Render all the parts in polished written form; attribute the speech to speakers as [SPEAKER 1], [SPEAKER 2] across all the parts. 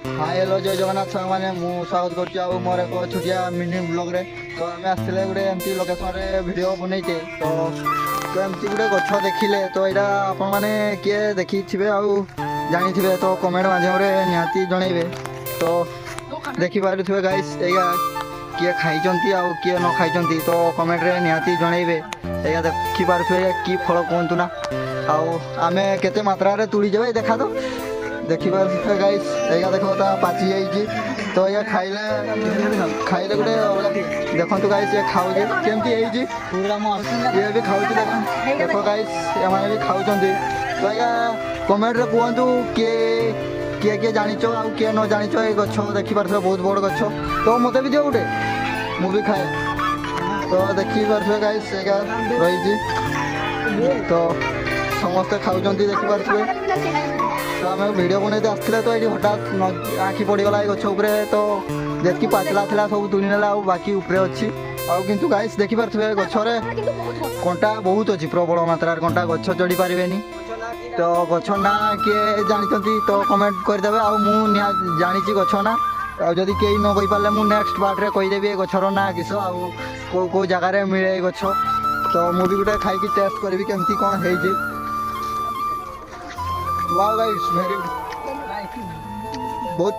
[SPEAKER 1] Hi hello जय जगन्नाथ छुआ मैंने स्वागत कर मोर एक छोटिया मिनी ब्लॉग रे। तो आम आसते गोटे एमती लोकेशन रे वीडियो बनईचे तो एमती गोटे गछ देखिले तो यहाँ आपण मैंने किए देखी थे जानी थे तो कमेंट मध्यम निहाती जनइबे। तो देखिपे गाइस या किए खाई किए न खाई तो कमेंट रे निहाती जनइबे। या देखिपे कि फल कहतु ना आम केते मात्रा रे तुड़ी जाए देखा तो देखिपे गाइस या देख पाची जाइए तो ये खाइले खाइले गोटे देखो गाइस ये खाऊ केमती ये भी खाऊ देख गाइस एम भी खाऊ तो या कमेंट रे कहतु किए किए किए जानिच आ किए न जानिच ये गछ देखिपे बहुत बड़ गछ तो मत भी दियो गोटे मुझे खाए तो देखिपे गाइस रही तो समस्ते खाऊ देखिपे। तो आम वीडियो बनते आसते तो ये हठात आखि पड़गला गछ तो जी पाचला था सब तुली ना बाकी उपरे अच्छी किंतु गाइस देखिपे गछरे कंटा बहुत अच्छी प्रबल मात्रा कंटा गछ चढ़ी पारे तो गछ ना किए जानी तो कमेंट करदे जानी गछ ना जदि कई न कही पारे मुझे नेक्स्ट पार्ट रे कहीदेवी गछर ना किस कौ जगार मिले गछ तो मुझे गोटे खाई टेस्ट करी केमती कौन है। वाओ गाइस वेरी बहुत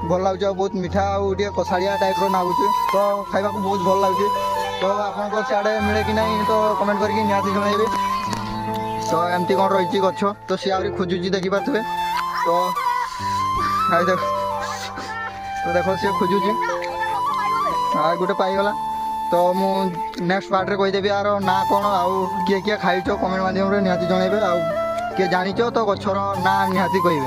[SPEAKER 1] भल लगे बहुत मीठा आगे कषाड़िया टाइप लगुच तो खाइबा बहुत भल लगे तो आपको सियाड़े मिले कि नहीं तो कमेंट करके निहाती जनइबे। तो एमती कौन रही गछ तो सी आहरी खोजुची देखिपे तो देख सी खोजुची गोटे पाईगला तो मु नेक्स्ट पार्ट रे कहीदेवी यार ना कौन आउ किए किए खाई कमेंट माध्यम निहाती जनइबे किए जानिच तो गछर ना निहाती कहे।